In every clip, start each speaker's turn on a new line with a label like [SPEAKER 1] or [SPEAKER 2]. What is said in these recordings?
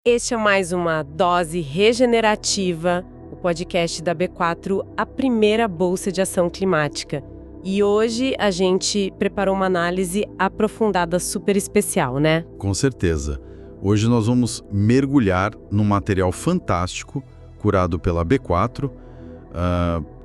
[SPEAKER 1] Este é mais uma dose regenerativa, o podcast da B4, a primeira bolsa de ação climática. E hoje a gente preparou uma análise aprofundada super especial, né?
[SPEAKER 2] Com certeza. Hoje nós vamos mergulhar num material fantástico curado pela B4,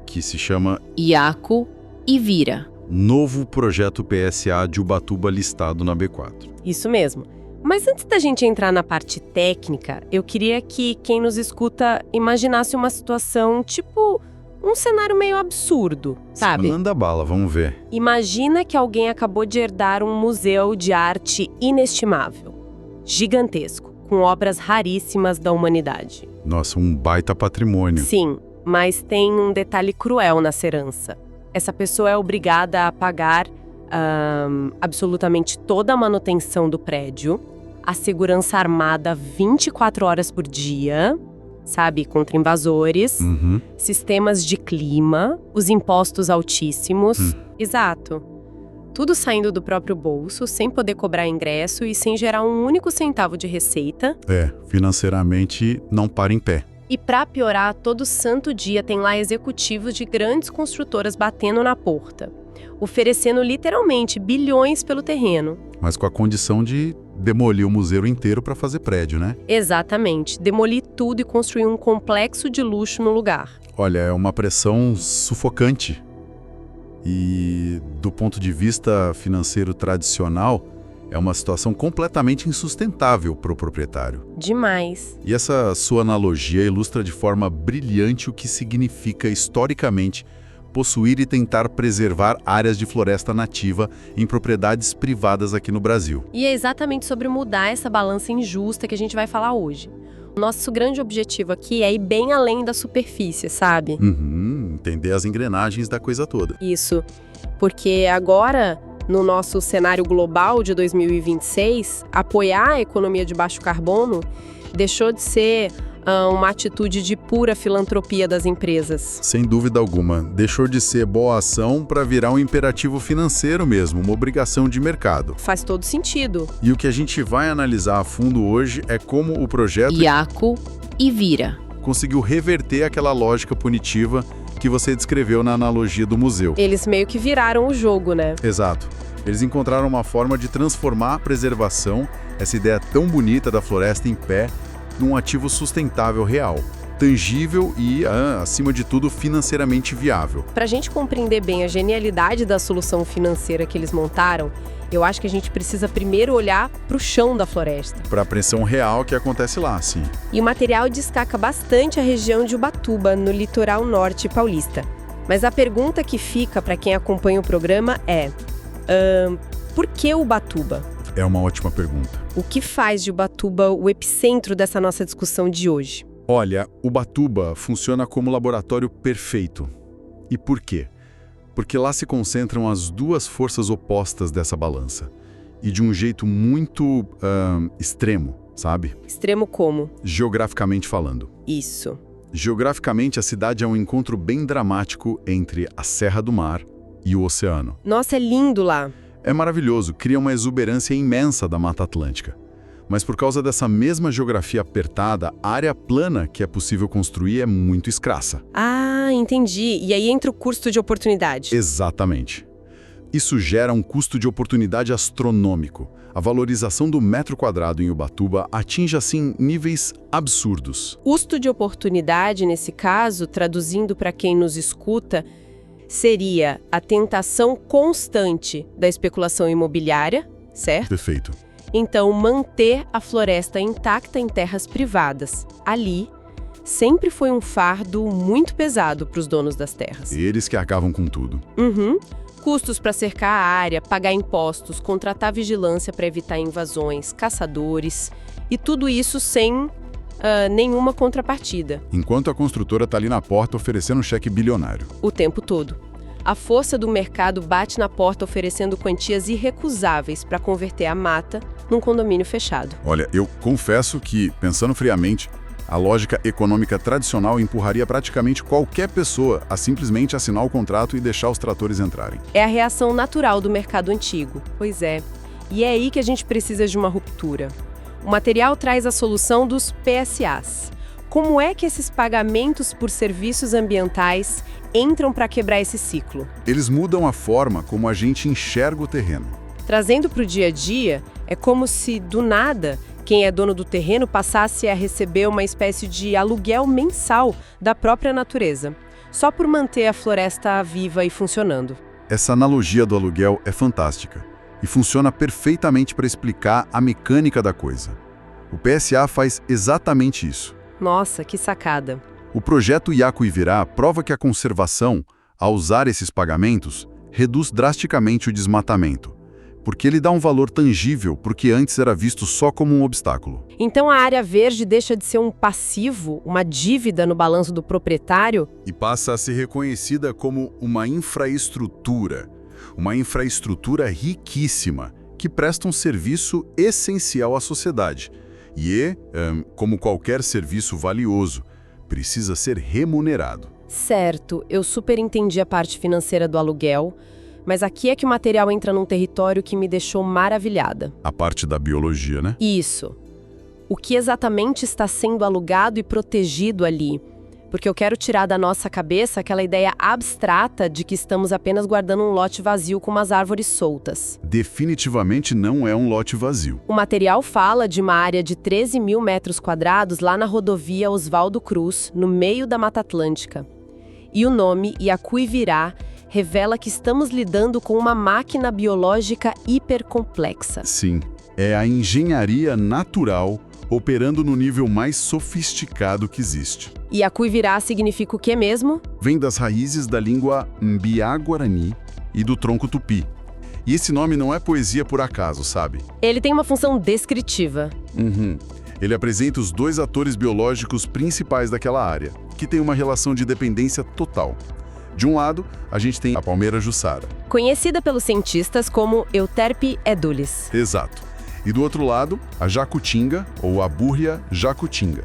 [SPEAKER 2] que se chama
[SPEAKER 3] Iaco e Vira.
[SPEAKER 2] Novo Projeto PSA de Ubatuba listado na B4.
[SPEAKER 1] Isso mesmo. Mas antes da gente entrar na parte técnica, eu queria que quem nos escuta imaginasse uma situação tipo um cenário meio absurdo, sabe?
[SPEAKER 2] Manda bala, vamos ver.
[SPEAKER 1] Imagina que alguém acabou de herdar um museu de arte inestimável, gigantesco, com obras raríssimas da humanidade.
[SPEAKER 2] Nossa, um baita patrimônio.
[SPEAKER 1] Sim, mas tem um detalhe cruel nessa herança. Essa pessoa é obrigada a pagar absolutamente toda a manutenção do prédio, a segurança armada 24 horas por dia, sabe, contra invasores, sistemas de clima, os impostos altíssimos. Exato. Tudo saindo do próprio bolso, sem poder cobrar ingresso e sem gerar um único centavo de receita.
[SPEAKER 2] Financeiramente não para em pé.
[SPEAKER 1] E pra piorar, todo santo dia tem lá executivos de grandes construtoras batendo na porta, oferecendo literalmente bilhões pelo terreno.
[SPEAKER 2] Mas com a condição de demolir o museu inteiro para fazer prédio, né?
[SPEAKER 1] Exatamente. Demolir tudo e construir um complexo de luxo no lugar.
[SPEAKER 2] Olha, é uma pressão sufocante. E do ponto de vista financeiro tradicional, é uma situação completamente insustentável para o proprietário.
[SPEAKER 1] Demais.
[SPEAKER 2] E essa sua analogia ilustra de forma brilhante o que significa historicamente possuir e tentar preservar áreas de floresta nativa em propriedades privadas aqui no Brasil.
[SPEAKER 1] E é exatamente sobre mudar essa balança injusta que a gente vai falar hoje. O nosso grande objetivo aqui é ir bem além da superfície, sabe?
[SPEAKER 2] Entender as engrenagens da coisa toda.
[SPEAKER 1] Isso, porque agora, no nosso cenário global de 2026, apoiar a economia de baixo carbono deixou de ser uma atitude de pura filantropia das empresas.
[SPEAKER 2] Sem dúvida alguma. Deixou de ser boa ação para virar um imperativo financeiro mesmo, uma obrigação de mercado.
[SPEAKER 1] Faz todo sentido.
[SPEAKER 2] E o que a gente vai analisar a fundo hoje é como o projeto
[SPEAKER 3] Iaco e Vira
[SPEAKER 2] conseguiu reverter aquela lógica punitiva que você descreveu na analogia do museu.
[SPEAKER 1] Eles meio que viraram o jogo, né?
[SPEAKER 2] Exato. Eles encontraram uma forma de transformar a preservação, essa ideia tão bonita da floresta em pé, num ativo sustentável real, tangível e, acima de tudo, financeiramente viável.
[SPEAKER 1] Para a gente compreender bem a genialidade da solução financeira que eles montaram, eu acho que a gente precisa primeiro olhar para o chão da floresta.
[SPEAKER 2] Para a pressão real que acontece lá, sim.
[SPEAKER 1] E o material destaca bastante a região de Ubatuba, no litoral norte paulista. Mas a pergunta que fica para quem acompanha o programa é: por que Ubatuba?
[SPEAKER 2] É uma ótima pergunta.
[SPEAKER 1] O que faz de Ubatuba o epicentro dessa nossa discussão de hoje?
[SPEAKER 2] Olha, Ubatuba funciona como laboratório perfeito. E por quê? Porque lá se concentram as duas forças opostas dessa balança. E de um jeito muito extremo, sabe?
[SPEAKER 1] Extremo como?
[SPEAKER 2] Geograficamente falando.
[SPEAKER 1] Isso.
[SPEAKER 2] Geograficamente, a cidade é um encontro bem dramático entre a Serra do Mar e o oceano.
[SPEAKER 1] Nossa, é lindo lá.
[SPEAKER 2] É maravilhoso, cria uma exuberância imensa da Mata Atlântica. Mas por causa dessa mesma geografia apertada, a área plana que é possível construir é muito escassa.
[SPEAKER 1] Ah, entendi. E aí entra o custo de oportunidade.
[SPEAKER 2] Exatamente. Isso gera um custo de oportunidade astronômico. A valorização do metro quadrado em Ubatuba atinge, assim, níveis absurdos.
[SPEAKER 1] Custo de oportunidade, nesse caso, traduzindo para quem nos escuta, seria a tentação constante da especulação imobiliária, certo?
[SPEAKER 2] Perfeito.
[SPEAKER 1] Então, manter a floresta intacta em terras privadas, ali, sempre foi um fardo muito pesado para os donos das terras.
[SPEAKER 2] Eles que arcavam com tudo.
[SPEAKER 1] Custos para cercar a área, pagar impostos, contratar vigilância para evitar invasões, caçadores, e tudo isso sem nenhuma contrapartida.
[SPEAKER 2] Enquanto a construtora está ali na porta oferecendo um cheque bilionário.
[SPEAKER 1] O tempo todo. A força do mercado bate na porta oferecendo quantias irrecusáveis para converter a mata num condomínio fechado.
[SPEAKER 2] Olha, eu confesso que, pensando friamente, a lógica econômica tradicional empurraria praticamente qualquer pessoa a simplesmente assinar o contrato e deixar os tratores entrarem.
[SPEAKER 1] É a reação natural do mercado antigo. Pois é. E é aí que a gente precisa de uma ruptura. O material traz a solução dos PSAs. Como é que esses pagamentos por serviços ambientais entram para quebrar esse ciclo?
[SPEAKER 2] Eles mudam a forma como a gente enxerga o terreno.
[SPEAKER 1] Trazendo para o dia a dia, é como se, do nada, quem é dono do terreno passasse a receber uma espécie de aluguel mensal da própria natureza, só por manter a floresta viva e funcionando.
[SPEAKER 2] Essa analogia do aluguel é fantástica e funciona perfeitamente para explicar a mecânica da coisa. O PSA faz exatamente isso.
[SPEAKER 1] Nossa, que sacada!
[SPEAKER 2] O projeto Iacuivirá prova que a conservação, ao usar esses pagamentos, reduz drasticamente o desmatamento, porque ele dá um valor tangível para o que antes era visto só como um obstáculo.
[SPEAKER 1] Então a área verde deixa de ser um passivo, uma dívida no balanço do proprietário?
[SPEAKER 2] E passa a ser reconhecida como uma infraestrutura riquíssima, que presta um serviço essencial à sociedade. E, como qualquer serviço valioso, precisa ser remunerado.
[SPEAKER 1] Certo, eu super entendi a parte financeira do aluguel, mas aqui é que o material entra num território que me deixou maravilhada.
[SPEAKER 2] A parte da biologia, né?
[SPEAKER 1] Isso. O que exatamente está sendo alugado e protegido ali? Porque eu quero tirar da nossa cabeça aquela ideia abstrata de que estamos apenas guardando um lote vazio com umas árvores soltas.
[SPEAKER 2] Definitivamente não é um lote vazio.
[SPEAKER 1] O material fala de uma área de 13 mil metros quadrados lá na rodovia Oswaldo Cruz, no meio da Mata Atlântica. E o nome, Iacuivirá, revela que estamos lidando com uma máquina biológica hipercomplexa.
[SPEAKER 2] Sim, é a engenharia natural operando no nível mais sofisticado que existe.
[SPEAKER 1] Iacuivirá significa o que mesmo?
[SPEAKER 2] Vem das raízes da língua Mbiá-Guarani e do tronco tupi. E esse nome não é poesia por acaso, sabe?
[SPEAKER 1] Ele tem uma função descritiva.
[SPEAKER 2] Ele apresenta os dois atores biológicos principais daquela área, que tem uma relação de dependência total. De um lado, a gente tem a palmeira jussara.
[SPEAKER 1] Conhecida pelos cientistas como Euterpe edulis.
[SPEAKER 2] Exato. E do outro lado, a jacutinga, ou a búrrea jacutinga.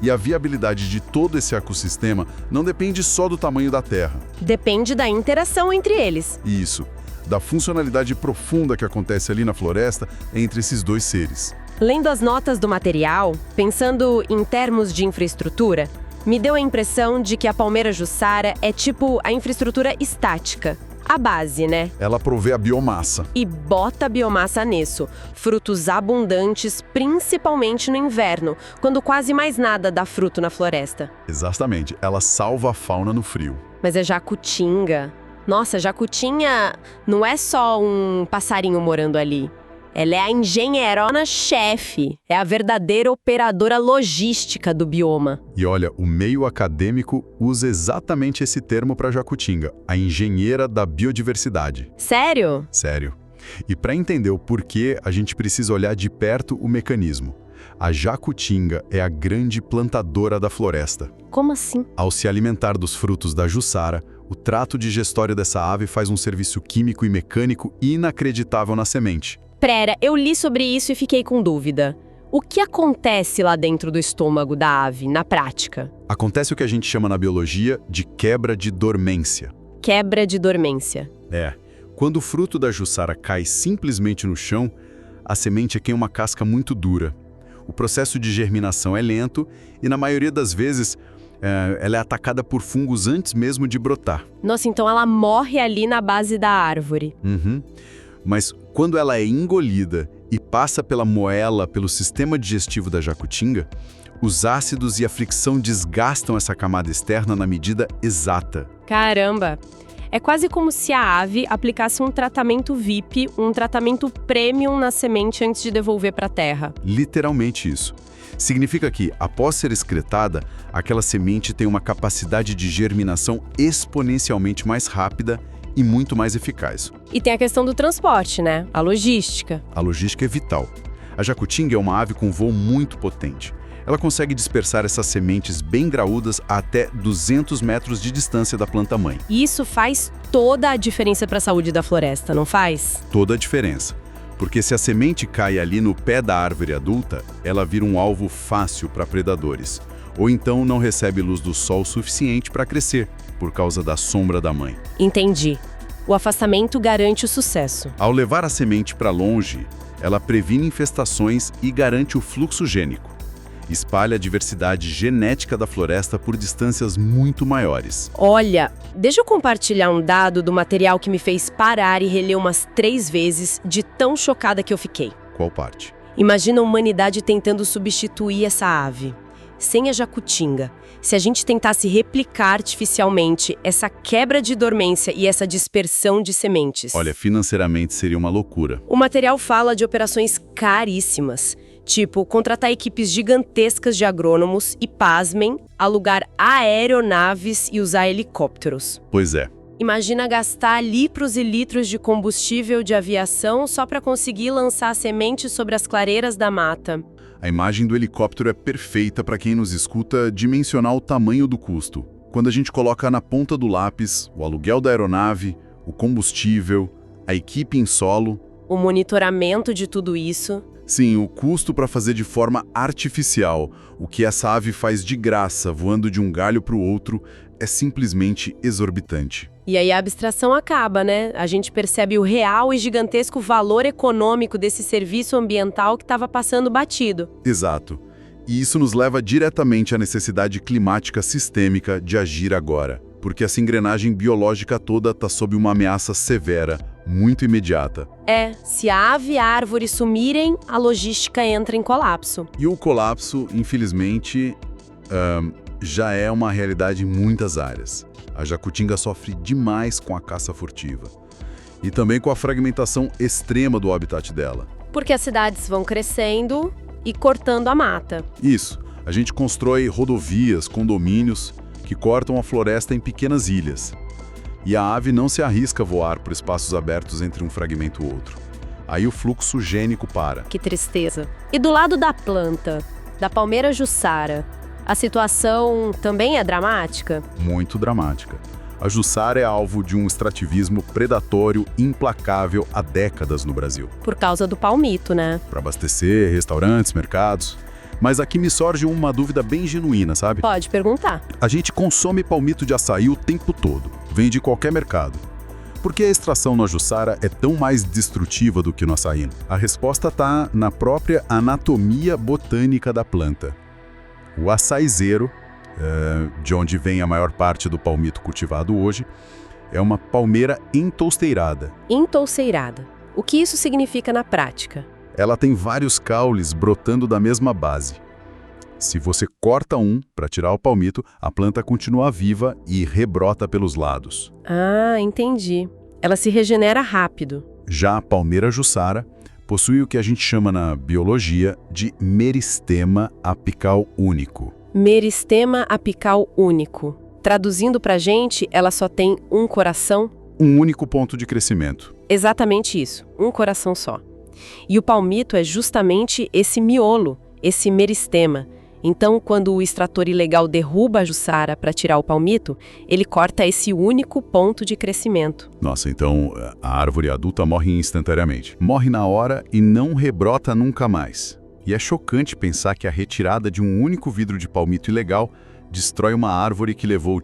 [SPEAKER 2] E a viabilidade de todo esse ecossistema não depende só do tamanho da terra.
[SPEAKER 1] Depende da interação entre eles.
[SPEAKER 2] Isso, da funcionalidade profunda que acontece ali na floresta entre esses dois seres.
[SPEAKER 1] Lendo as notas do material, pensando em termos de infraestrutura, me deu a impressão de que a palmeira jussara é tipo a infraestrutura estática. A base, né?
[SPEAKER 2] Ela provê a biomassa.
[SPEAKER 1] E bota a biomassa nisso. Frutos abundantes, principalmente no inverno, quando quase mais nada dá fruto na floresta.
[SPEAKER 2] Exatamente. Ela salva a fauna no frio.
[SPEAKER 1] Mas é jacutinga. Nossa, jacutinha não é só um passarinho morando ali. Ela é a engenheirona-chefe, é a verdadeira operadora logística do bioma.
[SPEAKER 2] E olha, o meio acadêmico usa exatamente esse termo para jacutinga, a engenheira da biodiversidade.
[SPEAKER 1] Sério?
[SPEAKER 2] Sério. E para entender o porquê, a gente precisa olhar de perto o mecanismo. A jacutinga é a grande plantadora da floresta.
[SPEAKER 1] Como assim?
[SPEAKER 2] Ao se alimentar dos frutos da jussara, o trato digestório dessa ave faz um serviço químico e mecânico inacreditável na semente.
[SPEAKER 1] Pera, eu li sobre isso e fiquei com dúvida. O que acontece lá dentro do estômago da ave, na prática?
[SPEAKER 2] Acontece o que a gente chama na biologia de quebra de dormência.
[SPEAKER 1] Quebra de dormência.
[SPEAKER 2] Quando o fruto da jussara cai simplesmente no chão, a semente tem uma casca muito dura. O processo de germinação é lento e, na maioria das vezes, ela é atacada por fungos antes mesmo de brotar.
[SPEAKER 1] Nossa, então ela morre ali na base da árvore.
[SPEAKER 2] Mas quando ela é engolida e passa pela moela, pelo sistema digestivo da jacutinga, os ácidos e a fricção desgastam essa camada externa na medida exata.
[SPEAKER 1] Caramba! É quase como se a ave aplicasse um tratamento VIP, um tratamento premium na semente antes de devolver para a terra.
[SPEAKER 2] Literalmente isso. Significa que, após ser excretada, aquela semente tem uma capacidade de germinação exponencialmente mais rápida e muito mais eficaz.
[SPEAKER 1] E tem a questão do transporte, né? A logística.
[SPEAKER 2] A logística é vital. A jacutinga é uma ave com voo muito potente. Ela consegue dispersar essas sementes bem graúdas a até 200 metros de distância da planta-mãe.
[SPEAKER 1] E isso faz toda a diferença para a saúde da floresta, não faz?
[SPEAKER 2] Toda a diferença. Porque se a semente cai ali no pé da árvore adulta, ela vira um alvo fácil para predadores. Ou então não recebe luz do sol suficiente para crescer, por causa da sombra da mãe.
[SPEAKER 1] Entendi. O afastamento garante o sucesso.
[SPEAKER 2] Ao levar a semente para longe, Ela previne infestações e garante o fluxo gênico. Espalha a diversidade genética da floresta por distâncias muito maiores.
[SPEAKER 1] Olha, deixa eu compartilhar um dado do material que me fez parar e reler umas 3 vezes de tão chocada que eu fiquei.
[SPEAKER 2] Qual parte?
[SPEAKER 1] Imagina a humanidade tentando substituir essa ave. Sem a jacutinga, se a gente tentasse replicar artificialmente essa quebra de dormência e essa dispersão de sementes.
[SPEAKER 2] Olha, financeiramente seria uma loucura.
[SPEAKER 1] O material fala de operações caríssimas, tipo contratar equipes gigantescas de agrônomos e, pasmem, alugar aeronaves e usar helicópteros.
[SPEAKER 2] Pois é.
[SPEAKER 1] Imagina gastar litros e litros de combustível de aviação só para conseguir lançar sementes sobre as clareiras da mata.
[SPEAKER 2] A imagem do helicóptero é perfeita para quem nos escuta dimensionar o tamanho do custo. Quando a gente coloca na ponta do lápis o aluguel da aeronave, o combustível, a equipe em solo.
[SPEAKER 1] O monitoramento de tudo isso.
[SPEAKER 2] Sim, o custo para fazer de forma artificial o que essa ave faz de graça voando de um galho para o outro é simplesmente exorbitante.
[SPEAKER 1] E aí a abstração acaba, né? A gente percebe o real e gigantesco valor econômico desse serviço ambiental que estava passando batido.
[SPEAKER 2] Exato. E isso nos leva diretamente à necessidade climática sistêmica de agir agora, porque essa engrenagem biológica toda está sob uma ameaça severa, muito imediata.
[SPEAKER 1] Se a ave e a árvore sumirem, a logística entra em colapso.
[SPEAKER 2] E o colapso, infelizmente, já é uma realidade em muitas áreas. A jacutinga sofre demais com a caça furtiva e também com a fragmentação extrema do habitat dela.
[SPEAKER 1] Porque as cidades vão crescendo e cortando a mata.
[SPEAKER 2] Isso, a gente constrói rodovias, condomínios que cortam a floresta em pequenas ilhas. E a ave não se arrisca a voar por espaços abertos entre um fragmento e outro. Aí o fluxo gênico para.
[SPEAKER 1] Que tristeza. E do lado da planta, da palmeira jussara, a situação também é dramática?
[SPEAKER 2] Muito dramática. A jussara é alvo de um extrativismo predatório implacável há décadas no Brasil.
[SPEAKER 1] Por causa do palmito, né?
[SPEAKER 2] Para abastecer restaurantes, mercados. Mas aqui me surge uma dúvida bem genuína, sabe?
[SPEAKER 1] Pode perguntar.
[SPEAKER 2] A gente consome palmito de açaí o tempo todo. Vem de qualquer mercado. Por que a extração na jussara é tão mais destrutiva do que no açaí? A resposta está na própria anatomia botânica da planta. O açaizeiro, de onde vem a maior parte do palmito cultivado hoje, é uma palmeira entouceirada.
[SPEAKER 1] Entouceirada. O que isso significa na prática?
[SPEAKER 2] Ela tem vários caules brotando da mesma base. Se você corta um para tirar o palmito, a planta continua viva e rebrota pelos lados.
[SPEAKER 1] Ah, entendi. Ela se regenera rápido.
[SPEAKER 2] Já a palmeira jussara possui o que a gente chama na biologia de meristema apical único.
[SPEAKER 1] Meristema apical único. Traduzindo pra gente, ela só tem um coração?
[SPEAKER 2] Um único ponto de crescimento.
[SPEAKER 1] Exatamente isso, um coração só. E o palmito é justamente esse miolo, esse meristema. Então, quando o extrator ilegal derruba a jussara para tirar o palmito, ele corta esse único ponto de crescimento.
[SPEAKER 2] Nossa, então a árvore adulta morre instantaneamente. Morre na hora e não rebrota nunca mais. E é chocante pensar que a retirada de um único vidro de palmito ilegal destrói uma árvore que levou,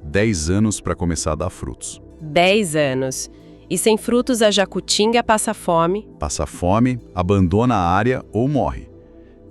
[SPEAKER 2] 10 anos para começar a dar frutos.
[SPEAKER 1] 10 anos. E sem frutos, a jacutinga passa fome.
[SPEAKER 2] Passa fome, abandona a área ou morre.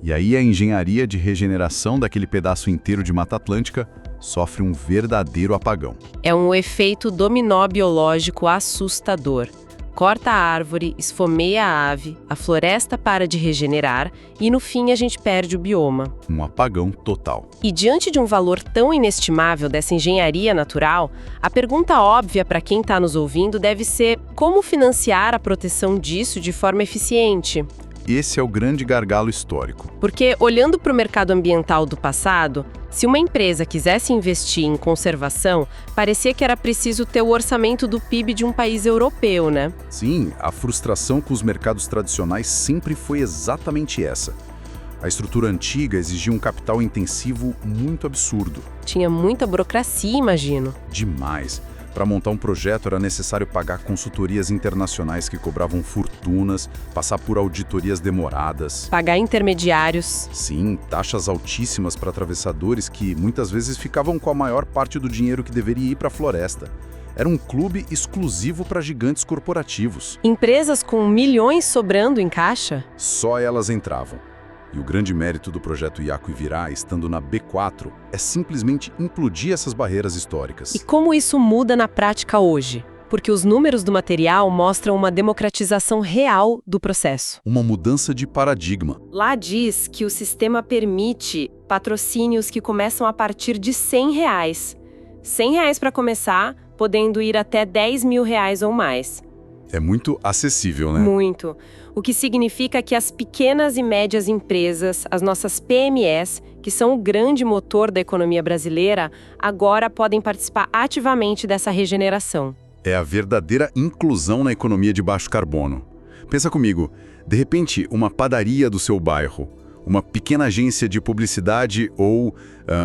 [SPEAKER 2] E aí a engenharia de regeneração daquele pedaço inteiro de Mata Atlântica sofre um verdadeiro apagão.
[SPEAKER 1] É um efeito dominó biológico assustador. Corta a árvore, esfomeia a ave, a floresta para de regenerar e no fim a gente perde o bioma.
[SPEAKER 2] Um apagão total.
[SPEAKER 1] E diante de um valor tão inestimável dessa engenharia natural, a pergunta óbvia para quem está nos ouvindo deve ser como financiar a proteção disso de forma eficiente.
[SPEAKER 2] Esse é o grande gargalo histórico.
[SPEAKER 1] Porque, olhando para o mercado ambiental do passado, se uma empresa quisesse investir em conservação, parecia que era preciso ter o orçamento do PIB de um país europeu, né?
[SPEAKER 2] Sim, a frustração com os mercados tradicionais sempre foi exatamente essa. A estrutura antiga exigia um capital intensivo muito absurdo.
[SPEAKER 1] Tinha muita burocracia, imagino.
[SPEAKER 2] Demais. Para montar um projeto era necessário pagar consultorias internacionais que cobravam fortunas, passar por auditorias demoradas.
[SPEAKER 1] Pagar intermediários.
[SPEAKER 2] Sim, taxas altíssimas para atravessadores que muitas vezes ficavam com a maior parte do dinheiro que deveria ir para a floresta. Era um clube exclusivo para gigantes corporativos.
[SPEAKER 1] Empresas com milhões sobrando em caixa?
[SPEAKER 2] Só elas entravam. E o grande mérito do projeto Yaku e Virá, estando na B4, é simplesmente implodir essas barreiras históricas.
[SPEAKER 1] E como isso muda na prática hoje? Porque os números do material mostram uma democratização real do processo.
[SPEAKER 2] Uma mudança de paradigma.
[SPEAKER 1] Lá diz que o sistema permite patrocínios que começam a partir de R$100. R$100 para começar, podendo ir até R$10.000 ou mais.
[SPEAKER 2] É muito acessível, né?
[SPEAKER 1] Muito. O que significa que as pequenas e médias empresas, as nossas PMEs, que são o grande motor da economia brasileira, agora podem participar ativamente dessa regeneração.
[SPEAKER 2] É a verdadeira inclusão na economia de baixo carbono. Pensa comigo, de repente, uma padaria do seu bairro, uma pequena agência de publicidade ou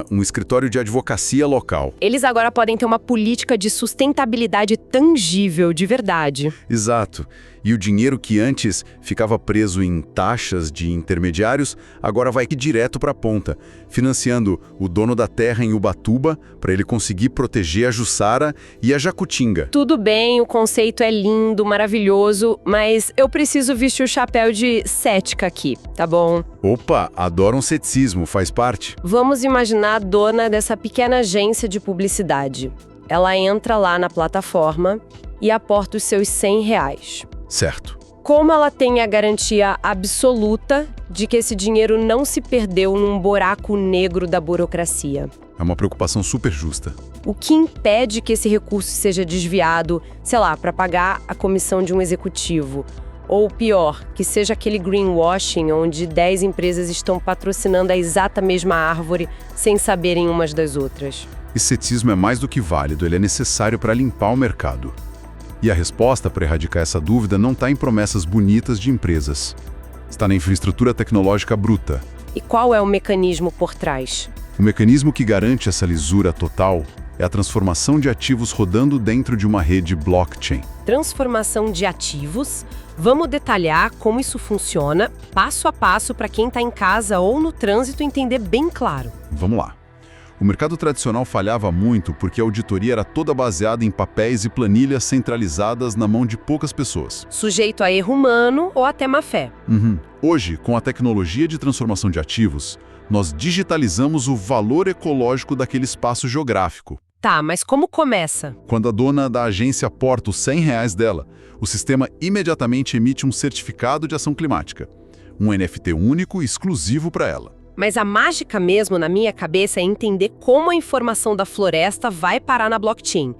[SPEAKER 2] um escritório de advocacia local.
[SPEAKER 1] Eles agora podem ter uma política de sustentabilidade tangível, de verdade.
[SPEAKER 2] Exato. E o dinheiro que antes ficava preso em taxas de intermediários, agora vai direto para a ponta, financiando o dono da terra em Ubatuba para ele conseguir proteger a Jussara e a Jacutinga.
[SPEAKER 1] Tudo bem, o conceito é lindo, maravilhoso, mas eu preciso vestir o chapéu de cética aqui, tá bom?
[SPEAKER 2] Opa, adoro um ceticismo, faz parte.
[SPEAKER 1] Vamos imaginar a dona dessa pequena agência de publicidade. Ela entra lá na plataforma e aporta os seus R$100.
[SPEAKER 2] Certo.
[SPEAKER 1] Como ela tem a garantia absoluta de que esse dinheiro não se perdeu num buraco negro da burocracia?
[SPEAKER 2] É uma preocupação super justa.
[SPEAKER 1] O que impede que esse recurso seja desviado, sei lá, para pagar a comissão de um executivo? Ou pior, que seja aquele greenwashing onde 10 empresas estão patrocinando a exata mesma árvore sem saberem umas das outras?
[SPEAKER 2] Esse ceticismo é mais do que válido, ele é necessário para limpar o mercado. E a resposta para erradicar essa dúvida não está em promessas bonitas de empresas. Está na infraestrutura tecnológica bruta.
[SPEAKER 1] E qual é o mecanismo por trás?
[SPEAKER 2] O mecanismo que garante essa lisura total é a transformação de ativos rodando dentro de uma rede blockchain.
[SPEAKER 1] Transformação de ativos? Vamos detalhar como isso funciona, passo a passo, para quem está em casa ou no trânsito entender bem claro.
[SPEAKER 2] Vamos lá. O mercado tradicional falhava muito porque a auditoria era toda baseada em papéis e planilhas centralizadas na mão de poucas pessoas.
[SPEAKER 1] Sujeito a erro humano ou até má fé.
[SPEAKER 2] Hoje, com a tecnologia de transformação de ativos, nós digitalizamos o valor ecológico daquele espaço geográfico.
[SPEAKER 1] Tá, mas como começa?
[SPEAKER 2] Quando a dona da agência aporta os R$100 dela, o sistema imediatamente emite um certificado de ação climática. Um NFT único e exclusivo para ela.
[SPEAKER 1] Mas a mágica mesmo, na minha cabeça, é entender como a informação da floresta vai parar na blockchain.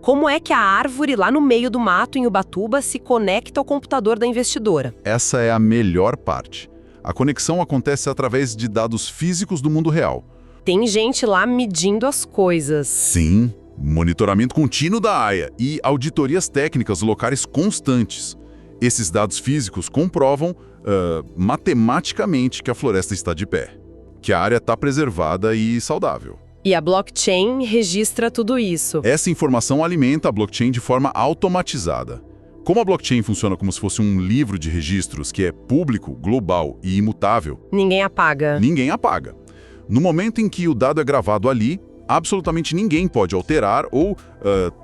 [SPEAKER 1] Como é que a árvore lá no meio do mato em Ubatuba se conecta ao computador da investidora?
[SPEAKER 2] Essa é a melhor parte. A conexão acontece através de dados físicos do mundo real.
[SPEAKER 1] Tem gente lá medindo as coisas.
[SPEAKER 2] Sim, monitoramento contínuo da AIA e auditorias técnicas locais constantes. Esses dados físicos comprovam matematicamente que a floresta está de pé, que a área está preservada e saudável.
[SPEAKER 1] E a blockchain registra tudo isso.
[SPEAKER 2] Essa informação alimenta a blockchain de forma automatizada. Como a blockchain funciona como se fosse um livro de registros que é público, global e imutável,
[SPEAKER 1] Ninguém apaga.
[SPEAKER 2] ninguém apaga. No momento em que o dado é gravado ali, absolutamente ninguém pode alterar ou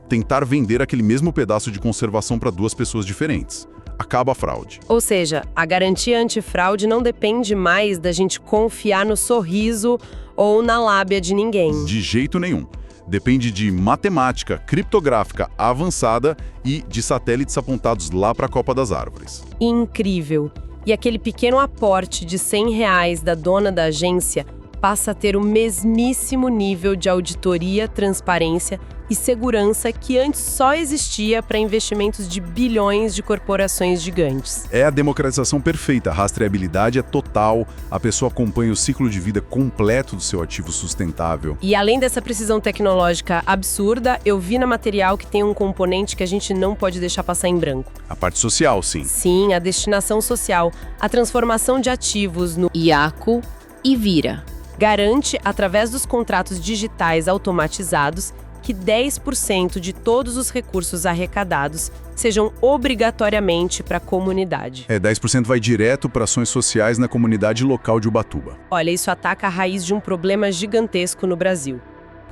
[SPEAKER 2] tentar vender aquele mesmo pedaço de conservação para duas pessoas diferentes. Acaba a fraude.
[SPEAKER 1] Ou seja, a garantia antifraude não depende mais da gente confiar no sorriso ou na lábia de ninguém.
[SPEAKER 2] De jeito nenhum. Depende de matemática criptográfica avançada e de satélites apontados lá para a Copa das Árvores.
[SPEAKER 1] Incrível. E aquele pequeno aporte de R$100 da dona da agência passa a ter o mesmíssimo nível de auditoria, transparência e segurança que antes só existia para investimentos de bilhões de corporações gigantes.
[SPEAKER 2] É a democratização perfeita, a rastreabilidade é total, a pessoa acompanha o ciclo de vida completo do seu ativo sustentável.
[SPEAKER 1] E além dessa precisão tecnológica absurda, eu vi na material que tem um componente que a gente não pode deixar passar em branco.
[SPEAKER 2] A parte social, sim.
[SPEAKER 1] Sim, a destinação social, a transformação de ativos no
[SPEAKER 3] Yaku e Vira.
[SPEAKER 1] garante, através dos contratos digitais automatizados, que 10% de todos os recursos arrecadados sejam obrigatoriamente para a comunidade.
[SPEAKER 2] 10% vai direto para ações sociais na comunidade local de Ubatuba.
[SPEAKER 1] Olha, isso ataca a raiz de um problema gigantesco no Brasil.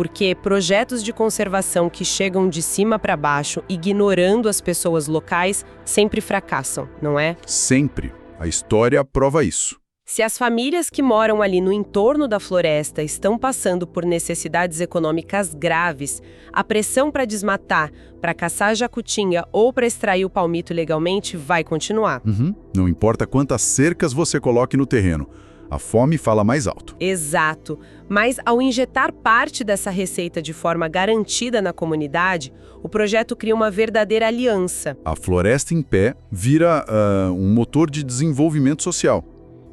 [SPEAKER 1] porque projetos de conservação que chegam de cima para baixo, ignorando as pessoas locais, sempre fracassam, não é?
[SPEAKER 2] Sempre. A história prova isso.
[SPEAKER 1] Se as famílias que moram ali no entorno da floresta estão passando por necessidades econômicas graves, a pressão para desmatar, para caçar jacutinga ou para extrair o palmito legalmente vai continuar.
[SPEAKER 2] Não importa quantas cercas você coloque no terreno, a fome fala mais alto.
[SPEAKER 1] Exato. Mas ao injetar parte dessa receita de forma garantida na comunidade, o projeto cria uma verdadeira aliança.
[SPEAKER 2] A Floresta em Pé vira um motor de desenvolvimento social.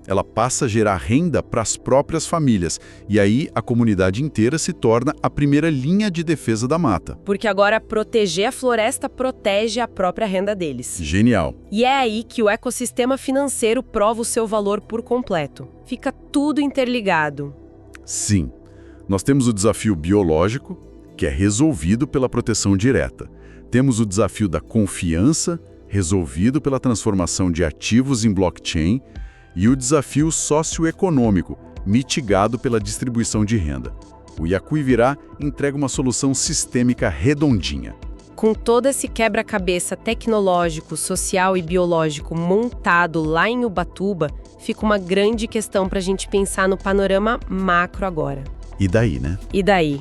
[SPEAKER 2] Ela passa a gerar renda para as próprias famílias, e aí a comunidade inteira se torna a primeira linha de defesa da mata.
[SPEAKER 1] Porque agora proteger a floresta protege a própria renda deles.
[SPEAKER 2] Genial.
[SPEAKER 1] E é aí que o ecossistema financeiro prova o seu valor por completo. Fica tudo interligado.
[SPEAKER 2] Sim. Nós temos o desafio biológico, que é resolvido pela proteção direta. Temos o desafio da confiança, resolvido pela transformação de ativos em blockchain, e o desafio socioeconômico, mitigado pela distribuição de renda. O Iacuivirá entrega uma solução sistêmica redondinha.
[SPEAKER 1] Com todo esse quebra-cabeça tecnológico, social e biológico montado lá em Ubatuba, fica uma grande questão para a gente pensar no panorama macro agora.
[SPEAKER 2] E daí, né?
[SPEAKER 1] E daí?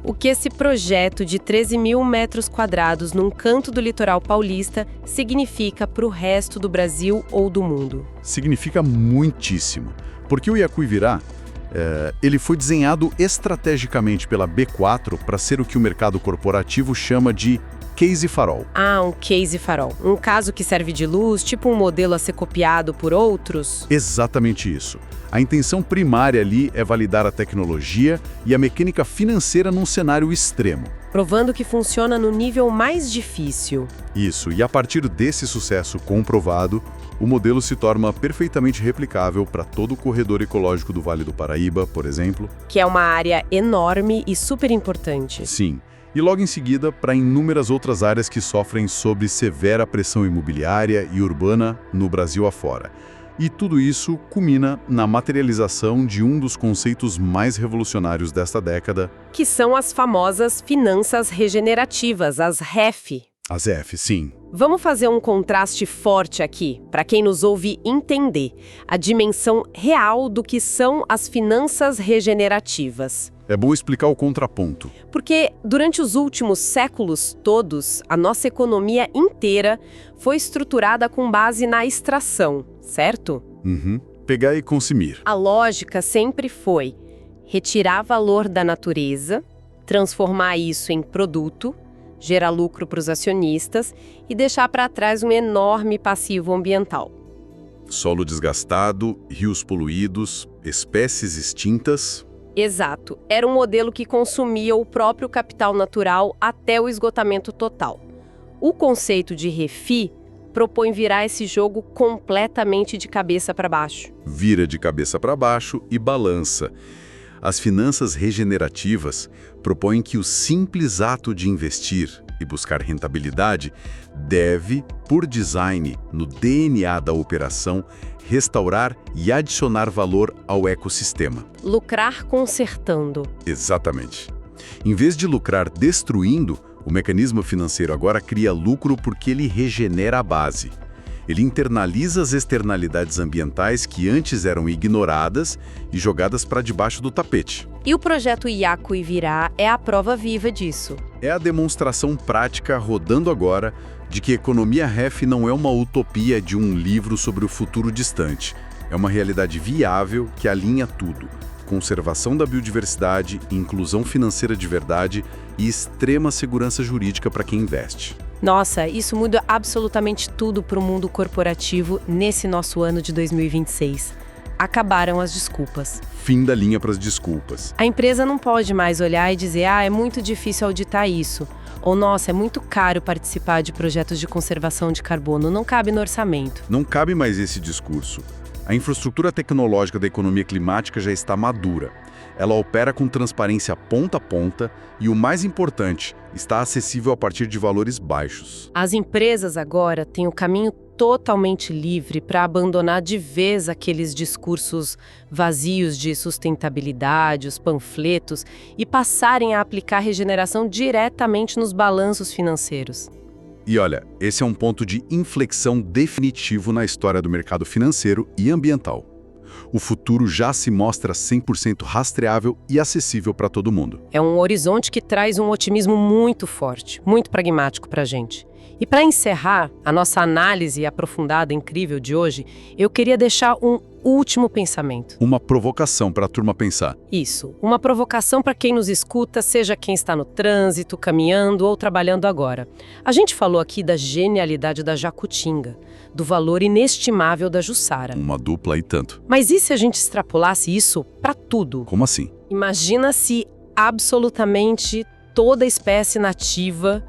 [SPEAKER 1] O que esse projeto de 13 mil metros quadrados num canto do litoral paulista significa para o resto do Brasil ou do mundo?
[SPEAKER 2] Significa muitíssimo, porque o Iacuivirá ele foi desenhado estrategicamente pela B4 para ser o que o mercado corporativo chama de case farol.
[SPEAKER 1] Ah, um case farol. Um caso que serve de luz, tipo um modelo a ser copiado por outros?
[SPEAKER 2] Exatamente isso. A intenção primária ali é validar a tecnologia e a mecânica financeira num cenário extremo.
[SPEAKER 1] Provando que funciona no nível mais difícil.
[SPEAKER 2] Isso, e a partir desse sucesso comprovado, o modelo se torna perfeitamente replicável para todo o corredor ecológico do Vale do Paraíba, por exemplo.
[SPEAKER 1] Que é uma área enorme e super importante.
[SPEAKER 2] Sim, e logo em seguida para inúmeras outras áreas que sofrem sob severa pressão imobiliária e urbana no Brasil afora. E tudo isso culmina na materialização de um dos conceitos mais revolucionários desta década.
[SPEAKER 1] Que são as famosas finanças regenerativas, as REF.
[SPEAKER 2] As F, sim.
[SPEAKER 1] Vamos fazer um contraste forte aqui, para quem nos ouve entender a dimensão real do que são as finanças regenerativas.
[SPEAKER 2] É bom explicar o contraponto.
[SPEAKER 1] Porque durante os últimos séculos todos, a nossa economia inteira foi estruturada com base na extração, certo?
[SPEAKER 2] Pegar e consumir.
[SPEAKER 1] A lógica sempre foi retirar valor da natureza, transformar isso em produto, gerar lucro para os acionistas e deixar para trás um enorme passivo ambiental.
[SPEAKER 2] Solo desgastado, rios poluídos, espécies extintas.
[SPEAKER 1] Exato. Era um modelo que consumia o próprio capital natural até o esgotamento total. O conceito de REFI propõe virar esse jogo completamente de cabeça para baixo.
[SPEAKER 2] Vira de cabeça para baixo e balança. As finanças regenerativas propõem que o simples ato de investir e buscar rentabilidade deve, por design, no DNA da operação, restaurar e adicionar valor ao ecossistema.
[SPEAKER 1] Lucrar consertando.
[SPEAKER 2] Exatamente. Em vez de lucrar destruindo, o mecanismo financeiro agora cria lucro porque ele regenera a base. Ele internaliza as externalidades ambientais que antes eram ignoradas e jogadas para debaixo do tapete.
[SPEAKER 1] E o projeto Iacuivirá é a prova viva disso.
[SPEAKER 2] É a demonstração prática rodando agora de que a economia REF não é uma utopia de um livro sobre o futuro distante. É uma realidade viável que alinha tudo. Conservação da biodiversidade, inclusão financeira de verdade e extrema segurança jurídica para quem investe.
[SPEAKER 1] Nossa, isso muda absolutamente tudo para o mundo corporativo nesse nosso ano de 2026. Acabaram as desculpas.
[SPEAKER 2] Fim da linha para as desculpas.
[SPEAKER 1] A empresa não pode mais olhar e dizer, é muito difícil auditar isso. Ou, nossa, é muito caro participar de projetos de conservação de carbono, não cabe no orçamento.
[SPEAKER 2] Não cabe mais esse discurso. A infraestrutura tecnológica da economia climática já está madura. Ela opera com transparência ponta a ponta e, o mais importante, está acessível a partir de valores baixos.
[SPEAKER 1] As empresas agora têm o caminho totalmente livre para abandonar de vez aqueles discursos vazios de sustentabilidade, os panfletos, e passarem a aplicar regeneração diretamente nos balanços financeiros.
[SPEAKER 2] E olha, esse é um ponto de inflexão definitivo na história do mercado financeiro e ambiental. O futuro já se mostra 100% rastreável e acessível para todo mundo.
[SPEAKER 1] É um horizonte que traz um otimismo muito forte, muito pragmático para a gente. E para encerrar a nossa análise aprofundada, incrível de hoje, eu queria deixar um último pensamento.
[SPEAKER 2] Uma provocação para a turma pensar.
[SPEAKER 1] Isso, uma provocação para quem nos escuta, seja quem está no trânsito, caminhando ou trabalhando agora. A gente falou aqui da genialidade da Jacutinga, do valor inestimável da Jussara.
[SPEAKER 2] Uma dupla e tanto.
[SPEAKER 1] Mas e se a gente extrapolasse isso para tudo?
[SPEAKER 2] Como assim?
[SPEAKER 1] Imagina se absolutamente toda espécie nativa,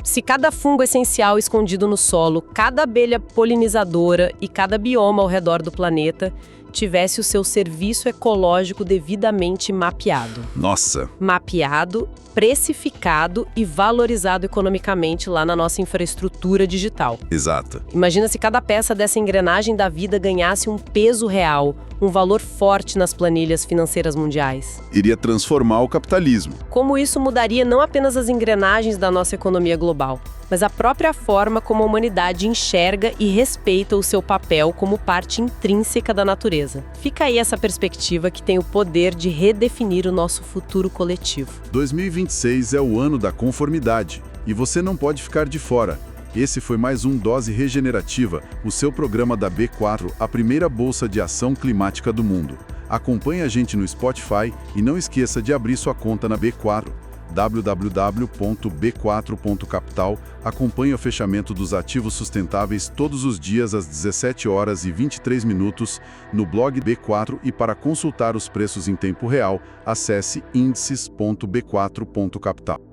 [SPEAKER 1] se cada fungo essencial escondido no solo, cada abelha polinizadora e cada bioma ao redor do planeta tivesse o seu serviço ecológico devidamente mapeado.
[SPEAKER 2] Nossa!
[SPEAKER 1] Mapeado, precificado e valorizado economicamente lá na nossa infraestrutura digital.
[SPEAKER 2] Exato.
[SPEAKER 1] Imagina se cada peça dessa engrenagem da vida ganhasse um peso real, um valor forte nas planilhas financeiras mundiais.
[SPEAKER 2] Iria transformar o capitalismo.
[SPEAKER 1] Como isso mudaria não apenas as engrenagens da nossa economia global, mas a própria forma como a humanidade enxerga e respeita o seu papel como parte intrínseca da natureza. Fica aí essa perspectiva que tem o poder de redefinir o nosso futuro coletivo.
[SPEAKER 2] 2026 é o ano da conformidade e você não pode ficar de fora. Esse foi mais um Dose Regenerativa, o seu programa da B4, a primeira bolsa de ação climática do mundo. Acompanhe a gente no Spotify e não esqueça de abrir sua conta na B4. www.b4.capital. Acompanhe o fechamento dos ativos sustentáveis todos os dias às 17h23 no blog B4 e para consultar os preços em tempo real, acesse índices.b4.capital.